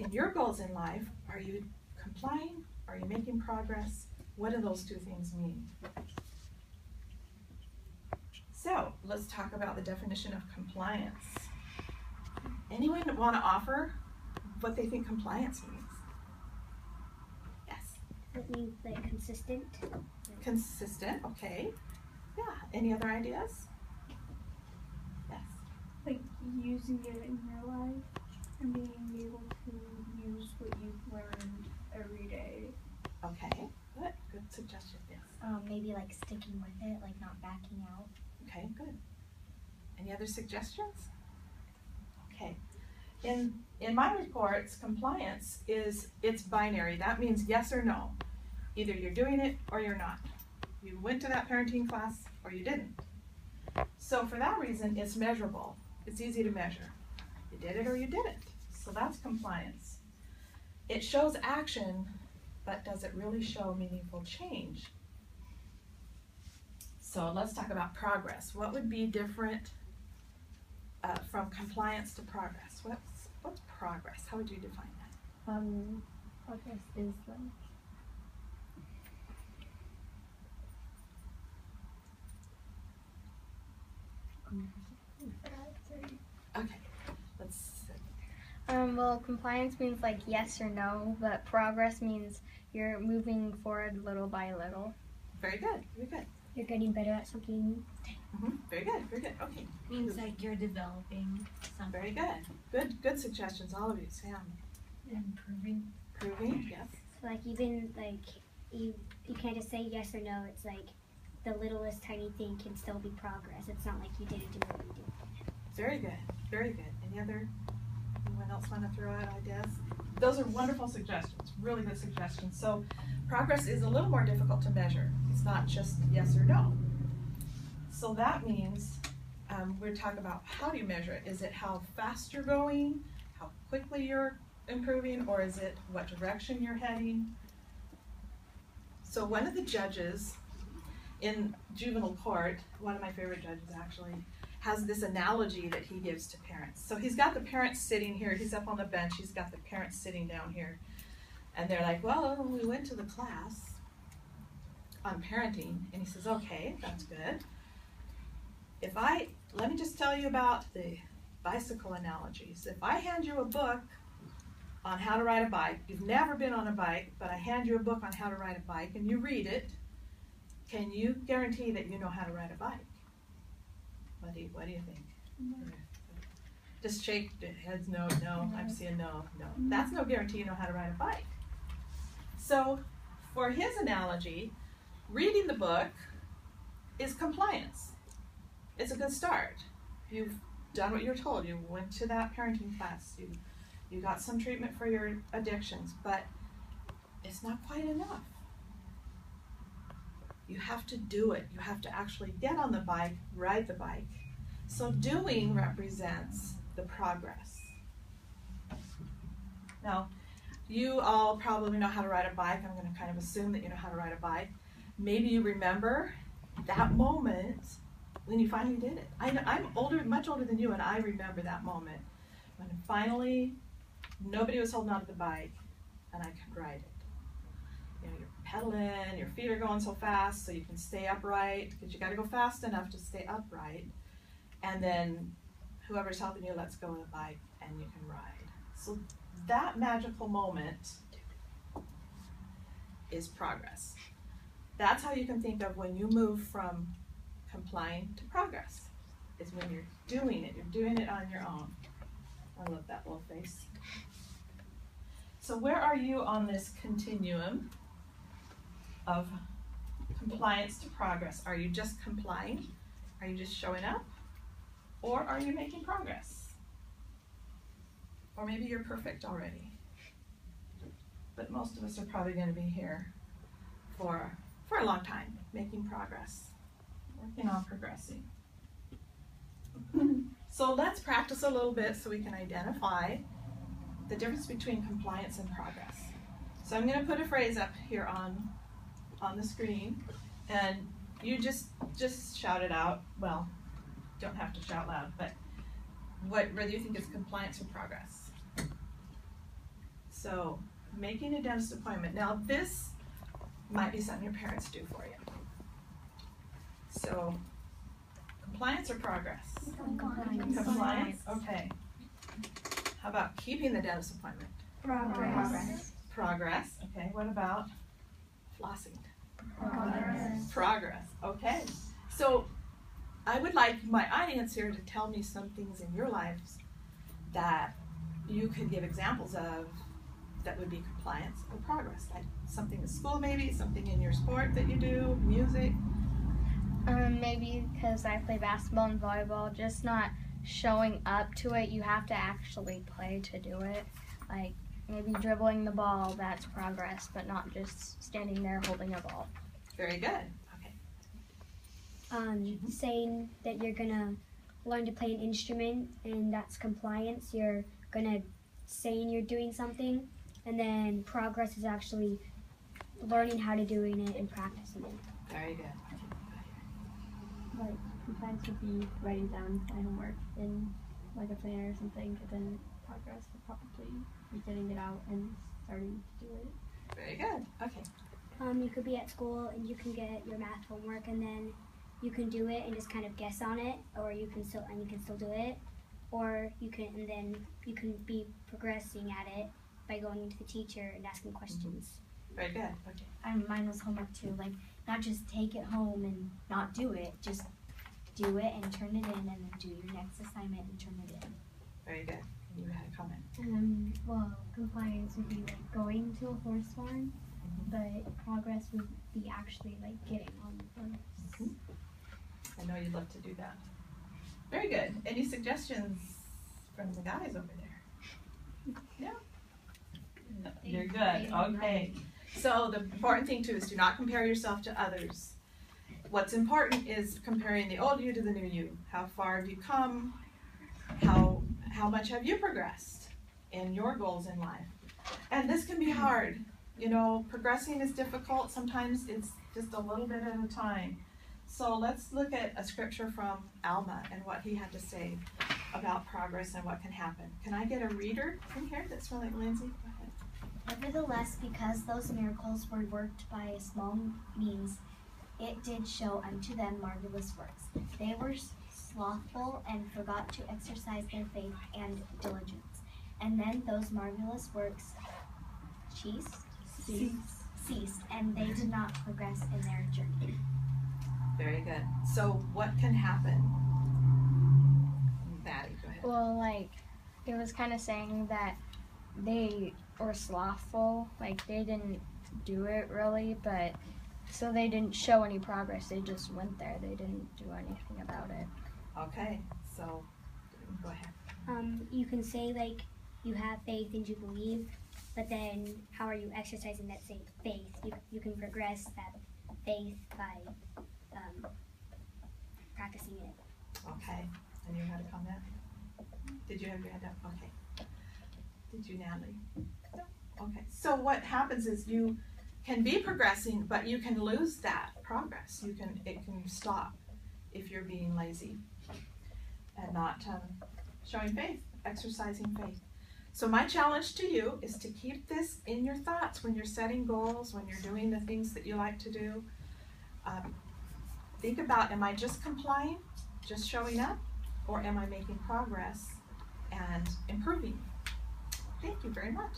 in your goals in life, are you complying? Are you making progress? What do those two things mean? So let's talk about the definition of compliance. Anyone want to offer what they think compliance means? Yes. It means like consistent. Consistent, okay. Yeah, any other ideas? Yes. Like using it in your life and being able to use what you've learned every day. Okay, good suggestion, yes. Maybe like sticking with it, like not backing out. Okay, good. Any other suggestions? Okay. In my reports, compliance it's binary. That means yes or no. Either you're doing it or you're not. You went to that parenting class or you didn't. So for that reason, it's measurable. It's easy to measure. You did it or you didn't. So that's compliance. It shows action, but does it really show meaningful change? So let's talk about progress. What would be different from compliance to progress? What's progress? How would you define that? Progress is like Okay, let's. Well, compliance means like yes or no, but progress means you're moving forward little by little. Very good, very good. You're getting better at something. Very good, very good. Okay. Means like you're developing something. Very good. Good suggestions, all of you. Sam. Improving. Improving, yes. So like even like you can't just say yes or no. It's like the littlest tiny thing can still be progress. It's not like you didn't do what you did. Very good, very good. Anyone else want to throw out ideas? Those are wonderful suggestions, really good suggestions. So progress is a little more difficult to measure. It's not just yes or no. So that means we're talking about how do you measure it? Is it how fast you're going, how quickly you're improving, or is it what direction you're heading? So one of the judges in juvenile court, one of my favorite judges actually, has this analogy that he gives to parents. So he's got the parents sitting here, he's up on the bench, he's got the parents sitting down here. And they're like, well, we went to the class on parenting. And he says, okay, that's good. Let me just tell you about the bicycle analogies. If I hand you a book on how to ride a bike, you've never been on a bike, but I hand you a book on how to ride a bike and you read it, can you guarantee that you know how to ride a bike? What do you think? Just shake your heads, no, I'm seeing no. That's no guarantee you know how to ride a bike. So for his analogy, reading the book is compliance. It's a good start. You've done what you're told. You went to that parenting class. You got some treatment for your addictions, but it's not quite enough. You have to do it. You have to actually get on the bike, ride the bike. So doing represents the progress. Now, you all probably know how to ride a bike. I'm going to kind of assume that you know how to ride a bike. Maybe you remember that moment when you finally did it. I'm much older than you, and I remember that moment when finally nobody was holding on to the bike and I could ride it. You know, you're pedaling, your feet are going so fast so you can stay upright, because you got to go fast enough to stay upright. And then whoever's helping you lets go of the bike and you can ride. So that magical moment is progress. That's how you can think of when you move from complying to progress, is when you're doing it on your own. I love that little face. So where are you on this continuum of compliance to progress? Are you just complying? Are you just showing up? Or are you making progress? Or maybe you're perfect already. But most of us are probably going to be here for a long time, making progress, working on progressing. So let's practice a little bit so we can identify the difference between compliance and progress. So I'm going to put a phrase up here on the screen, and you just shout it out. Well, don't have to shout loud, but whether you think it's compliance or progress. So, making a dentist appointment. Now, this might be something your parents do for you. So, compliance or progress? Compliance, okay. How about keeping the dentist appointment? Progress. Progress, okay. What about flossing? Progress, okay. So, I would like my audience here to tell me some things in your lives that you could give examples of that would be compliance or progress, like something in school maybe, something in your sport that you do, music. Maybe because I play basketball and volleyball, just not showing up to it. You have to actually play to do it. Like maybe dribbling the ball, that's progress, but not just standing there holding a ball. Very good. Okay. Saying that you're gonna learn to play an instrument, and that's compliance. You're gonna saying you're doing something, and then progress is actually learning how to doing it and practicing it. Very good. Like compliance would be writing down my homework in like a planner or something, and then progress would probably be getting it out and starting to do it. Very good. Okay. You could be at school and you can get your math homework, and then you can do it and just kind of guess on it, or you can still do it, or you can be progressing at it by going to the teacher and asking questions. Very good. Okay. Mine was homework too. Like, not just take it home and not do it. Just do it and turn it in, and then do your next assignment and turn it in. Very good. And you had a comment. Well, compliance would be like going to a horse farm, but progress would be actually like getting on the horse. I know you'd love to do that. Very good. Any suggestions from the guys over there? Yeah? No, you're good. Okay. So the important thing too is do not compare yourself to others. What's important is comparing the old you to the new you. How far have you come? How much have you progressed in your goals in life? And this can be hard. You know, progressing is difficult. Sometimes it's just a little bit at a time. So let's look at a scripture from Alma and what he had to say about progress and what can happen. Can I get a reader in here that's really Lindsay? Go ahead. Nevertheless, because those miracles were worked by small means, it did show unto them marvelous works. They were slothful and forgot to exercise their faith and diligence. And then those marvelous works ceased, and they did not progress in their journey. Very good. So what can happen? Maddie, go ahead. Well, like, it was kind of saying that they were slothful, like they didn't do it really, but so they didn't show any progress. They just went there. They didn't do anything about it. Okay, so go ahead. You can say like you have faith and you believe, but then how are you exercising that same faith? You can progress that faith by practicing it. Okay, and you had a comment? Did you have your hand up? Okay. Did you, Natalie? No. Okay, so what happens is you can be progressing, but you can lose that progress. It can stop if you're being lazy and not showing faith, exercising faith. So my challenge to you is to keep this in your thoughts when you're setting goals, when you're doing the things that you like to do. Think about, am I just complying, just showing up, or am I making progress and improving? Thank you very much.